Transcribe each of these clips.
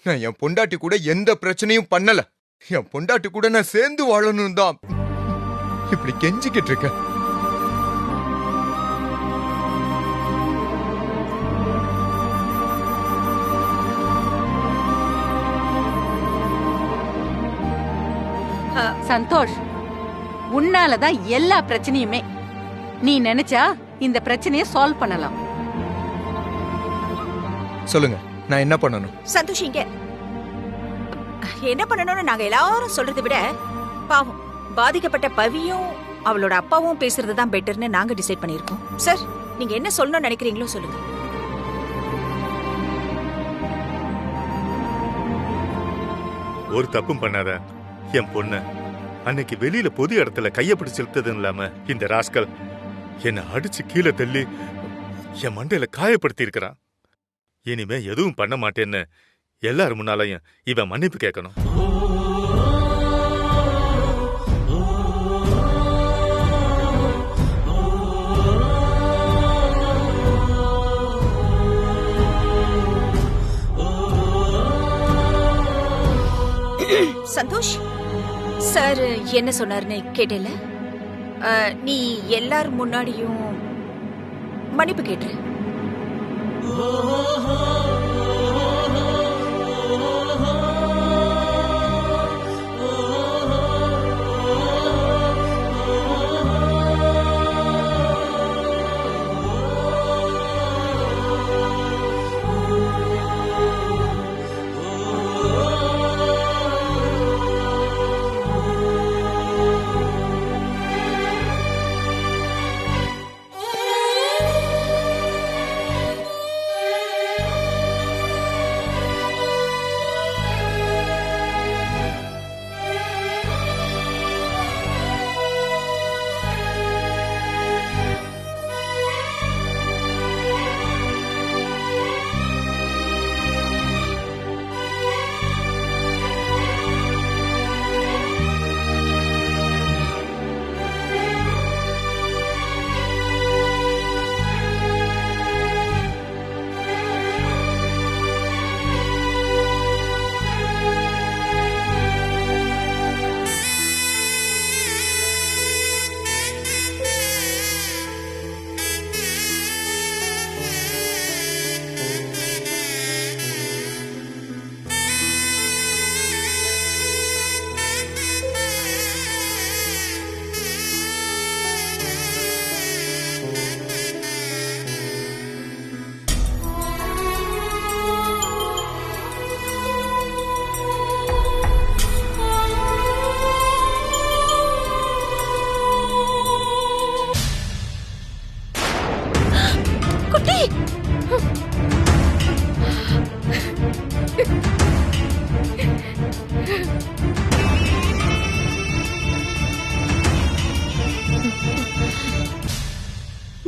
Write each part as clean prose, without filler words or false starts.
நான் என் பொண்டாட்டி கூட எந்த பிரச்சனையும் பண்ணல. என் பொண்டாட்டி கூட நான் சேர்ந்து வாழணும் தான் இப்படி கெஞ்சிக்கிட்டு இருக்கேன். சந்தோஷ், உன்னாலதான் எல்லா பிரச்சனையுமே. நீ நினைச்சா இந்த பிரச்சனையை சால்வ் பண்ணலாம். சொல்லுங்க, நான் என்ன பண்ணணும்? சந்தோஷ், இங்க என்ன பண்ணணும்னு நாங்க எல்லாரும் சொல்றதை விட பாவம் பாதிக்கப்பட்ட பவியும் அவளோட அப்பாவும் பேசுறது தான் பெட்டர்னு நாங்க டிசைட் பண்ணிருக்கோம். சார், நீங்க என்ன சொல்லணும்னு நினைக்கிறீங்களோ சொல்லுங்க. ஒரு தப்பும் பண்ணாத என் பொண்ணு. அன்னைக்கு வெளியில பொது இடத்துல கைய பிடிச்சு செலுத்ததும் இல்லாம இந்த ராஸ்கல் என்னை அடிச்சு கீழே தள்ளி என் மண்டையில காயப்படுத்தி இருக்கிறான். இனிமே எதுவும் பண்ண மாட்டேன்னு எல்லாரும் முன்னாலையும் இவன் மன்னிப்பு கேட்கணும். சந்தோஷ், சார் என்ன சொன்னார்னு கேட்டல? நீ எல்லாரும் முன்னாடியும் மன்னிப்பு கேட்டு.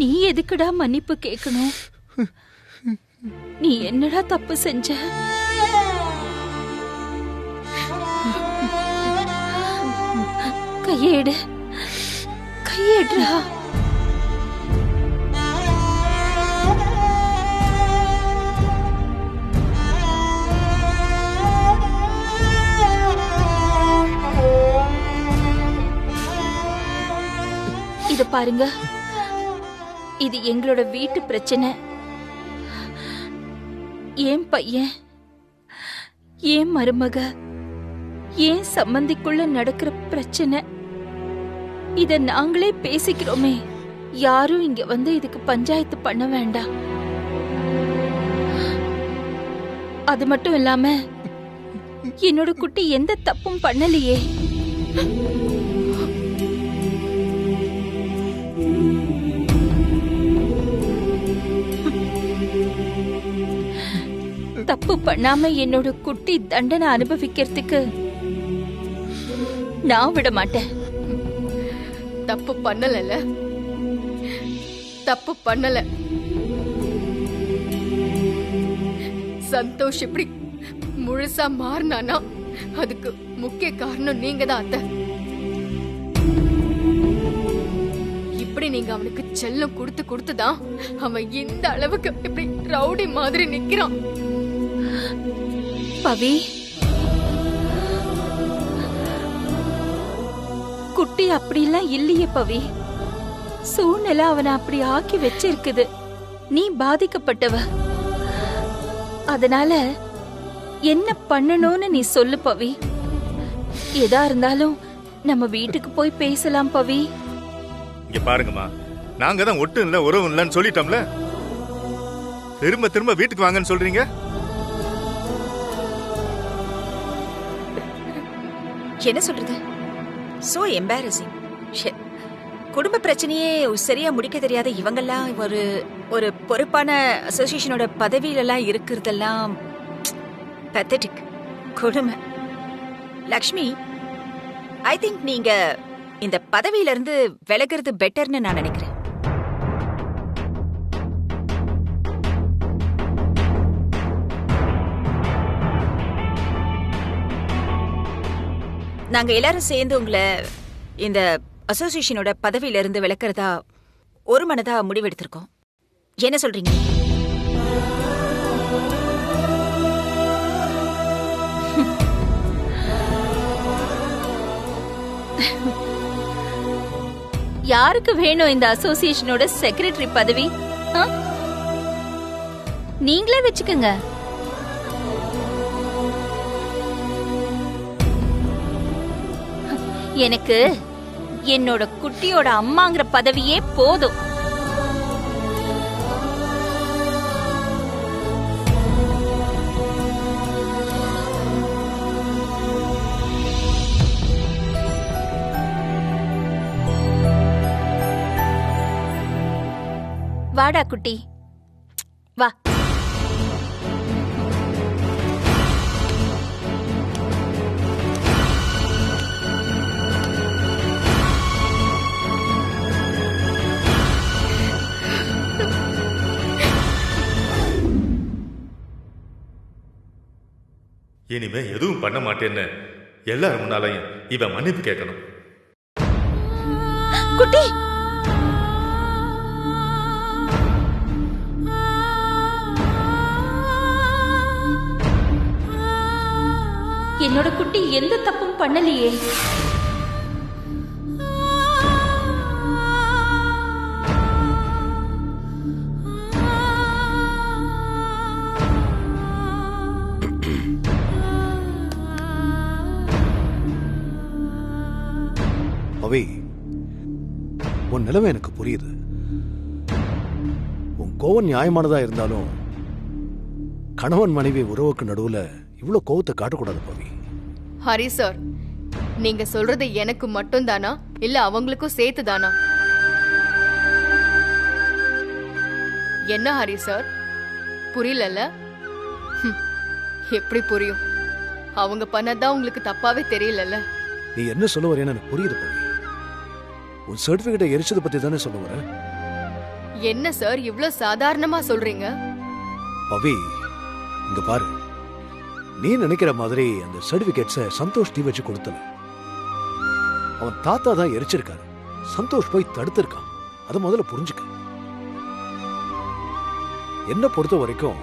நீ எதுக்குடா மன்னிப்பு கேட்கணும்? நீ என்னடா தப்பு செஞ்ச? கையேடு, கையேடுடா. இது பாருங்க, இது எங்களோட வீட்டு பிரச்சனை. ஏன் பையன், ஏன் மருமக, ஏன் சம்பந்திக்குள்ள நடக்கிற பிரச்சனை. இத நாங்களே பேசிக்கிறோமே. யாரும் இங்க வந்து இதுக்கு பஞ்சாயத்து பண்ண வேண்டாம். அது மட்டும் இல்லாம என்னோட குட்டி எந்த தப்பும் பண்ணலையே. தப்பு பண்ணாம என்னோட குட்டி தண்டனை அனுபவிக்கிறதுக்கு நான் விட மாட்டேன். தப்பு பண்ணல, தப்பு பண்ணல. சந்தோஷ் இப்படி முழுசா மாறினானா அதுக்கு முக்கிய காரணம் நீங்க தான் அத்தை. இப்படி நீங்க அவனுக்கு செல்லம் கொடுத்து கொடுத்துதான் அவன் இந்த அளவுக்கு இப்படி ரவுடி மாதிரி நிக்கிறான். பவி, குட்டி அப்படிலாம் இல்லையே பவி. சூழ்நிலை அவனை அப்படி ஆக்கி வச்சிருக்குது. நீ பாதிக்கப்பட்டவ. அதனால என்ன பண்ணணும்னு நீ சொல்லு பவி. எதா இருந்தாலும் நம்ம வீட்டுக்கு போய் பேசலாம் பவி. இங்க பாருங்கம்மா, நாங்க தான் ஒட்டும் இல்ல உறவு இல்லன்னு சொல்லிட்டோம்ல. திரும்ப திரும்ப வீட்டுக்கு வாங்கன்னு சொல்றீங்க. என்ன சொல்றது? So embarrassing. குடும்ப பிரச்சனையே சரியா முடிக்க தெரியாத இவங்கெல்லாம் ஒரு பொறுப்பான அசோசியேஷனோட பதவியிலலாம் இருக்கிறதெல்லாம் pathetic. கொடுமை. லக்ஷ்மி, ஐ திங்க் நீங்க இந்த பதவியில இருந்து விலகிறது பெட்டர்னு நான் நினைக்கிறேன். நாங்க எல்லாரும் சேர்ந்து உங்களை இந்த அசோசியேஷனோட பதவியில இருந்து விலக்கிறதா ஒரு மனதா முடிவெடுத்திருக்கோம். என்ன சொல்றீங்க? யாருக்கு வேணும் இந்த அசோசியேஷனோட செக்ரட்டரி பதவி? நீங்களே வச்சுக்கோங்க. எனக்கு என்னோட குட்டியோட அம்மாங்கிற பதவியே போதும். வாடா குட்டி, வா. இனிமே எதுவும் பண்ண மாட்டேன்னு எல்லாரும் முன்னாலையும் இவன் மன்னிப்பு கேட்கணும். குட்டி, என்னோட குட்டி எந்த தப்பும் பண்ணலையே. பவி, உன் நிலைமை எனக்கு புரியுது. உன் கோவம் நியாயமானதா இருந்தாலும் கணவன் மனைவி உறவுக்கு நடுவுல இவ்வளவு கோவத்தை காட்டக்கூடாது பவி. ஹரி சார், நீங்க சொல்றது எனக்கு மட்டும் தானா இல்ல அவங்களுக்கும் சேர்த்து தானா? என்ன ஹரி சார், புரியலல்ல? எப்படி புரியும்? அவங்க பண்ணதான் உங்களுக்கு தப்பாவே தெரியலல்ல. நீ என்ன சொல்ல வரேன்னு எனக்கு புரியுது பவி. உன் சர்டிபிகேட்டை எரிச்சதை பத்தி தானே சொல்ல வர? என்ன சார் இவ்ளோ சாதாரணமா சொல்றீங்க? பவி, இங்க பாரு, நீ நினைக்கிற மாதிரி அந்த சர்டிபிகேட்ஸை சந்தோஷ் தீ வச்சு கொடுத்தல. அவன் தாத்தா தான் எரிச்சிருக்காரு. சந்தோஷ் போய் தடுத்திருக்கான். அதை முதல்ல புரிஞ்சுக்க. என்ன பொறுத்த வரைக்கும்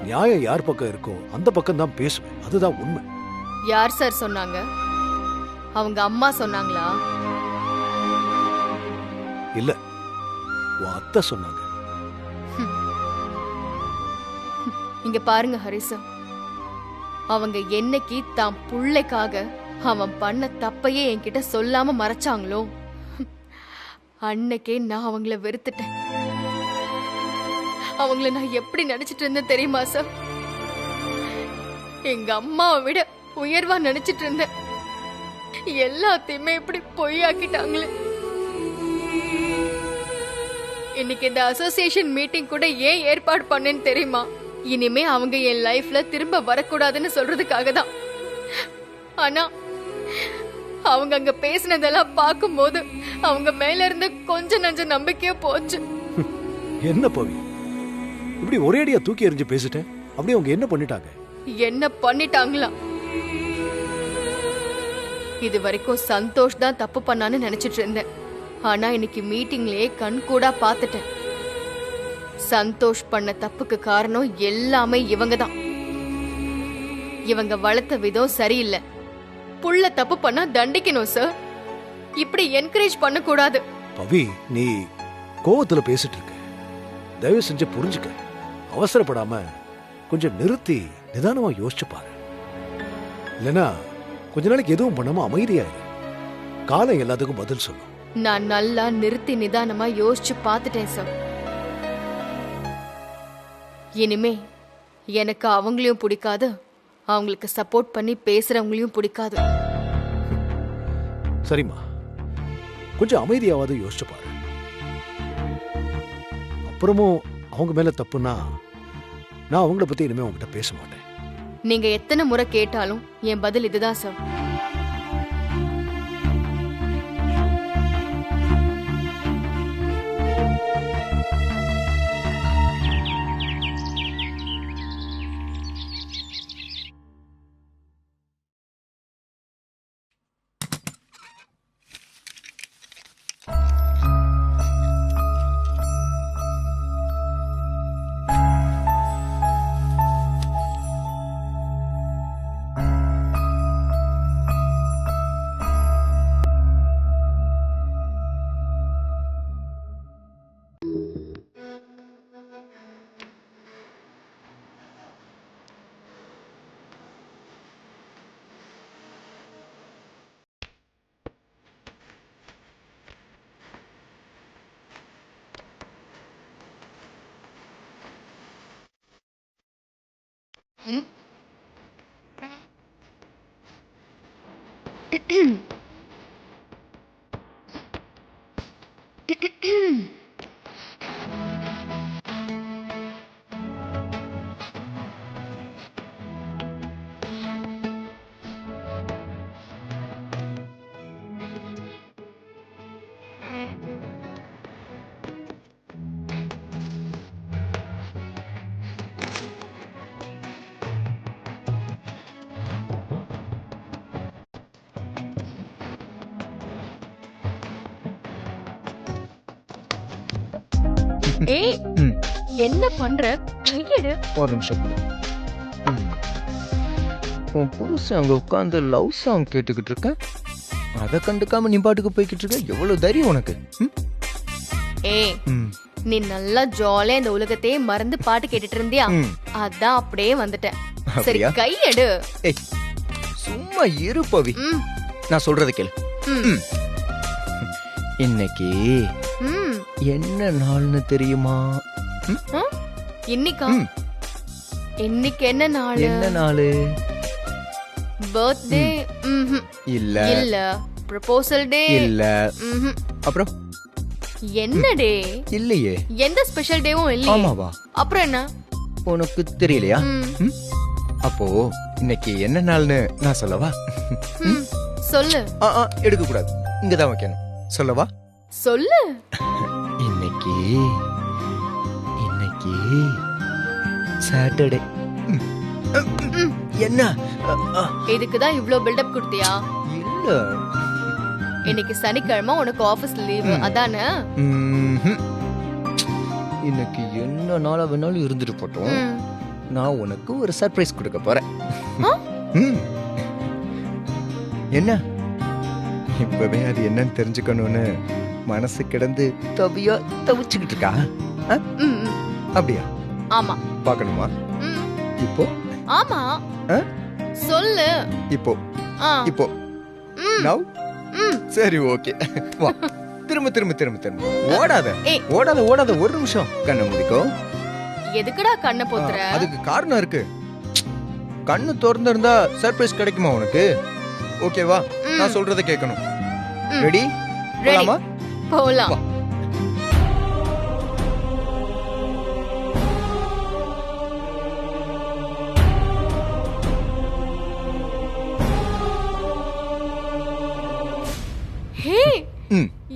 நியாயம் யார் பக்கம் இருக்கோ அந்த பக்கம் தான் பேசுவேன். அதுதான் உண்மை. யார் சார் சொன்னாங்க? அவங்க அம்மா சொன்னாங்களா? இல்ல, உன் அத்தை சொன்னாங்க. இங்க பாருங்க ஹரிசா, அவங்க என்னைக்கு தான் புள்ளைக்காக அவன் பண்ண தப்பையே என்கிட்ட சொல்லாம மறைச்சாங்களோ அன்னைக்கே நான் அவங்கள வெறுத்துட்டேன். அவங்கள நான் எப்படி நினைச்சிட்டு இருந்தேன் தெரியுமா சார்? எங்க அம்மாவை விட உயர்வா நினைச்சிட்டு இருந்தேன். எல்லாத்தையுமே இப்படி பொய்யாக்கிட்டாங்களே. இன்னைக்கு இந்த அசோசியேஷன் மீட்டிங் கூட ஏன் ஏற்பாடு பண்ணேன்னு தெரியுமா? இனிமே அவங்க என் லைஃப்ல திரும்ப வரக்கூடாதுன்னு சொல்றதுக்காக தான். ஆனா அவங்க அங்க பேசினதெல்லாம் பார்க்கும்போது அவங்க மேல இருந்த கொஞ்ச நஞ்ச நம்பிக்கையே போச்சு. என்ன பவி, இப்படி ஒரேடியா தூக்கி எறிஞ்சு பேசிட்டேன்? அப்படியே அவங்க என்ன பண்ணிட்டாங்க? என்ன பண்ணிட்டாங்களா? இது வரைக்கும் சந்தோஷ் தான் தப்பு பண்ணான்னு நினைச்சிட்டு இருந்தேன். ஆனா இன்னைக்கு மீட்டிங்லயே கண் கூட பாத்துட்டேன். சந்தோஷ் பண்ண தப்புக்கு காரணம் எல்லாமே இவங்க தான். இவங்க வளர்த்த விதம் சரியில்லை. புள்ள தப்பு பண்ணா தண்டிக்கணும் சார். இப்படி என்கரேஜ் பண்ண கூடாது. பவி, நீ கோவத்துல பேசிட்டு இருக்க. தயவு செஞ்சு புரிஞ்சுக்க. அவசரப்படாம கொஞ்சம் நிறுத்தி நிதானமா யோசிச்சு பாரு. இல்லனா கொஞ்ச நாளைக்கு எதுவும் பண்ணாம அமைதியா இரு. காலம் எல்லாத்துக்கும் பதில் சொல்லும். நான் நல்லா நிறுத்தி நிதானமா யோசிச்சு பார்த்துட்டேன் சார். இனிமே எனக்கு அவங்களையும் பிடிக்காது, அவங்களுக்கு சப்போர்ட் பண்ணி பேசுறவங்களையும் பிடிக்காது. சரிம்மா, கொஞ்சம் அமைதியாவது யோசிச்சு பாரு. அப்புறமும் அவங்க மேல தப்புன்னா நான் அவங்கள பத்தி இனிமே உங்ககிட்ட பேச மாட்டேன். நீங்க எத்தனை முறை கேட்டாலும் என் பதில் இதுதான் சார். ஏய், என்ன பண்ற? கையெடு. ஒரு நிமிஷம். உன் புருஷன் அங்க உட்காந்து லவ் சாங் கேட்டுக்கிட்டு இருக்க, அதை கண்டுக்காம நீ பாட்டுக்கு போய்கிட்டு இருக்க. எவ்வளவு தைரியம் உனக்கு? ஏய், நீ நல்லா ஜாலியா இந்த உலகத்தையே மறந்து பாட்டு கேட்டுட்டு இருந்தியா? அதான் அப்படியே வந்துட்டேன். சரி, கையெடு. ஏய், சும்மா இரு பவி. நான் சொல்றது கேளு. இன்னைக்கு என்ன நாள்னு தெரியுமா? இன்னைக்கா? இன்னைக்கு என்ன நாள்? என்ன நாளு? பர்த்டே? இல்ல இல்ல. ப்ரொபோசல் டே? இல்ல. அப்புறம் என்ன டே? இல்லையே. எந்த ஸ்பெஷல் டேவும் இல்லையே. ஆமாவா? அப்புறம் என்ன? உனக்கு தெரியலையா? அப்போ இன்னைக்கு என்ன நாள்னு நான் சொல்லவா? சொல்லு. எடுக்க கூடாது, இங்கதான் வைக்கணும். சொல்லவா? சொல்லு. இன்னைக்கு சாட்டர்டே. என்ன? இதுக்குதான் இவ்ளோ பில்டப் கொடுத்தியா? இல்ல, இன்னைக்கு சனிக்கிழமை, உனக்கு ஆபீஸ் லீவ் அதானே? இன்னைக்கு என்ன நாளா வேணாலும் இருந்துட்டு போட்டோம், நான் உனக்கு ஒரு சர்ப்ரைஸ் கொடுக்க போறேன். என்ன? இப்பவே அது என்னன்னு தெரிஞ்சுக்கணும்னு மனசு கிடந்து தவிச்சுக்கிட்டு இருக்கா? அப்படியா? ஆமா. பாக்கணுமா? இப்போ? ஆமா. சொல்லு. இப்போ? இப்போ? நவ்? சரி, ஓகே. வா, திரும்ப திரும்ப திரும்ப திரும்ப. ஓடாத ஓடாத ஓடாத. ஒரு நிமிஷம் கண்ணை முடிக்கோ. எதுக்குடா கண்ணை போத்துற? அதுக்கு காரணம் இருக்கு. கண்ணு திறந்து இருந்தா சர்ப்ரைஸ் கிடைக்குமா உனக்கு? ஓகேவா? நான் சொல்றத கேட்கணும். ரெடி? போலாமா? போலாம். ஹே,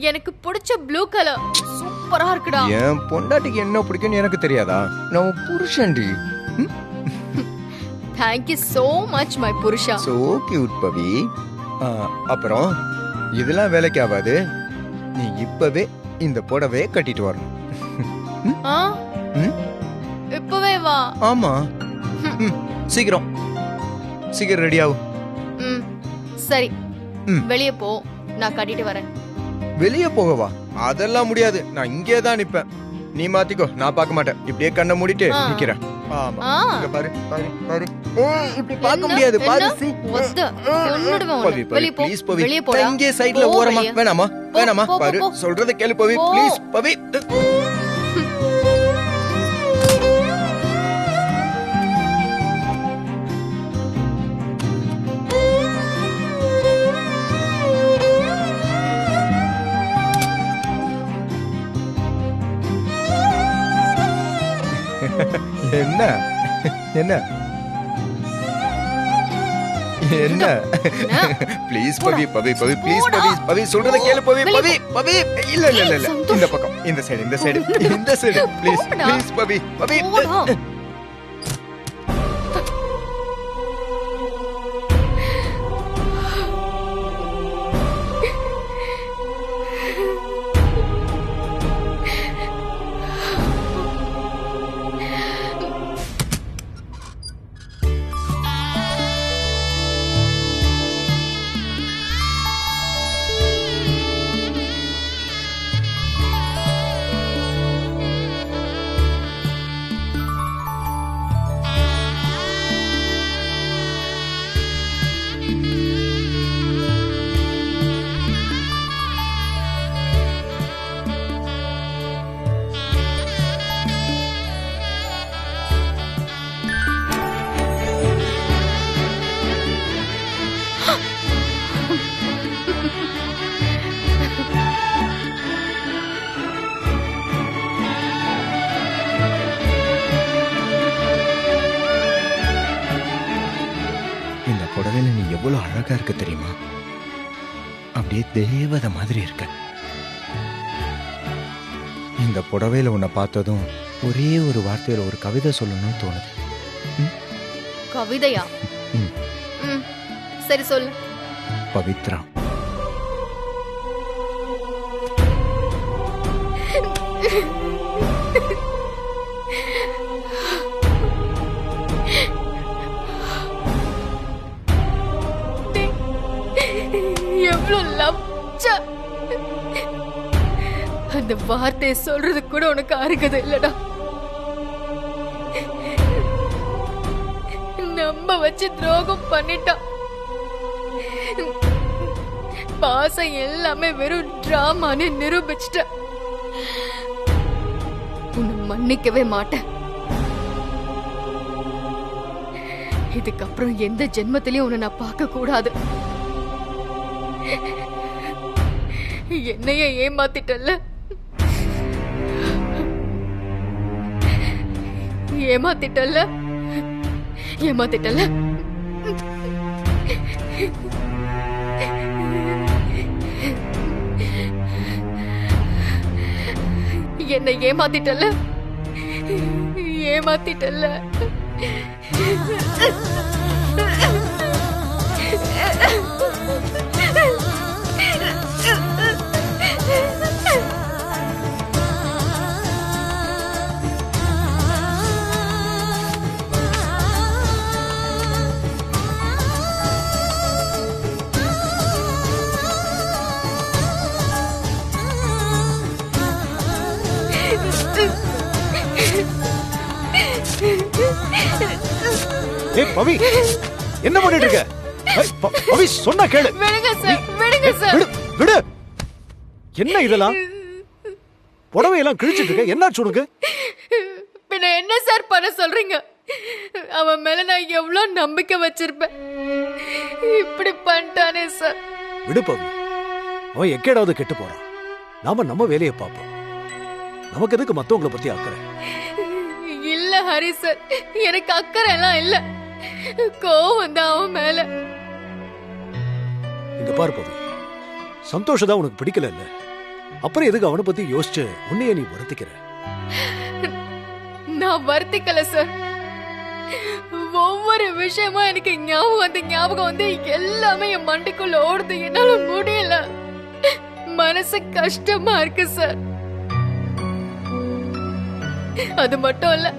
எனக்கு பிடிச்ச ப்ளூ கலர் சூப்பரா இருக்குடா. என் பொண்டாட்டிக்கு என்ன பிடிக்கும்னு எனக்கு தெரியாதா? நான் புருஷன்டி. Thank you so much my Purusha. So cute பவி. அப்புறம் இதெல்லாம் வேலைக்கு ஆகாது. நீ இப்பவே இந்த புடவையை கட்டிட்டு வரணும். இப்பவே வா. ஆமா, சீக்கிரம். சீக்கிரம் ரெடி ஆகும். ம் சரி ம். வெளியே போ, நான் கட்டிட்டு வரேன். வெளியே போகவா? அதெல்லாம் முடியாது, நான் இங்கே தான் நிப்பேன். நீ மாத்திக்கோ, நான் பார்க்க மாட்டேன். இப்படியே கண்ணை மூடிட்டு ஆ. நிக்கிறேன். ஆமா, ஆ. இங்க பாரு பாரு பாரு. இப்படி பார்க்க முடியாது, பாரு. see. ஒத்த கொன்னுடுவேன் பவி, உன்னை. பவி, வெளியே போ, please, பவி. வெளியே போடா. நான் இங்கே சைடுல போ ஓரமா. வெளியே. வேணாமா போ, வேணாமா போ, பாரு, போ. சொல்றத கேளு பவி, போ. ப்ளீஸ் பவி. என்ன என்ன என்ன? Please Pavi, Pavi, Pavi, please பவி, பவி, சொல்றத கேளு பவி, பவி, பவி. இல்ல இல்ல இல்ல இல்ல, இந்த பக்கம், இந்த சைடு, இந்த சைடு, இந்த சைடு. ப்ளீஸ் ப்ளீஸ் பவி, பவி. போடா. இந்த புடவையில நீ எவ்வளவு அழகா இருக்க தெரியுமா? அப்படியே தேவதை மாதிரி இருக்க. இந்த புடவையில உன்னை பார்த்ததும் ஒரே ஒரு வார்த்தையில ஒரு கவிதை சொல்லணும்னு தோணுது. கவிதையா? ம். ம் சரி சொல்லு. பவித்ரா. எவ்வளவு லப்சா. அந்த வார்த்தையை சொல்றது கூட உனக்கு அருகதை இல்லடா. நம்ப வச்சு துரோகம் பண்ணிட்டான். பாசம் எல்லாமே வெறும் டிராமான்னு நிரூபிச்சிட்ட. உன்னை மன்னிக்கவே மாட்டேன். இதுக்கப்புறம் எந்த ஜென்மத்திலயும் உன்னை நான் பார்க்க கூடாது. என்னைய ஏமாத்திட்டல்ல, ஏமாத்திட்டல்ல, ஏமாத்திட்டல்ல. என்னை ஏமாத்திட்டல்ல, ஏமாத்திட்டல்ல. ஏய் பவி, என்ன பண்ணிட்டு இருக்க? ஏய், பவி சொன்னா கேளு. விடுங்க சார், விடுங்க சார். விடு விடு. என்ன இதெல்லாம்? புடவையெல்லாம் கிழிச்சிட்டு இருக்க, என்னாச்சு உனக்கு? பின்ன என்ன சார் பண்ண சொல்றீங்க? அவன் மேல நான் எவ்வளவு நம்பிக்கை வச்சிருப்பேன். இப்படி பண்ணிட்டானே சார். விடு பவி, அவன் எக்கேடாவது கெட்டு போறான். நாம நம்ம வேலையை பார்ப்போம். நமக்கு எதுக்கு மத்தவங்களை பத்தி அக்கறை? இல்ல ஹரி சார், எனக்கு அக்கறை எல்லாம் இல்ல. கோவம் வந்தா அவன் மேல. இங்க பாரு பவி, சந்தோஷம் உனக்கு பிடிக்கல இல்ல, அப்புறம் எதுக்கு அவனை பத்தி யோசிச்சு உன்னைய நீ வருத்திக்கிற? நான் வருத்திக்கல சார். ஒவ்வொரு விஷயமா எனக்கு ஞாபகம் வந்து எல்லாமே என் மண்டைக்குள்ள ஓடுது. என்னால முடியல. மனசு கஷ்டமா இருக்கு சார். அது மட்டும் இல்ல,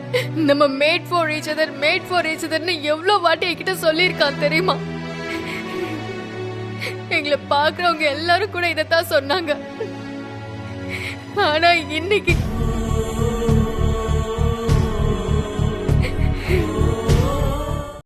நம்ம மேட் ஃபார் ஈச் அதர்னு எவ்வளவு வாட்டி என்கிட்ட சொல்லியிருக்கான் தெரியுமா? எங்களை பாக்குறவங்க எல்லாரும் கூட இதத்தான் சொன்னாங்க. ஆனா இன்னைக்கு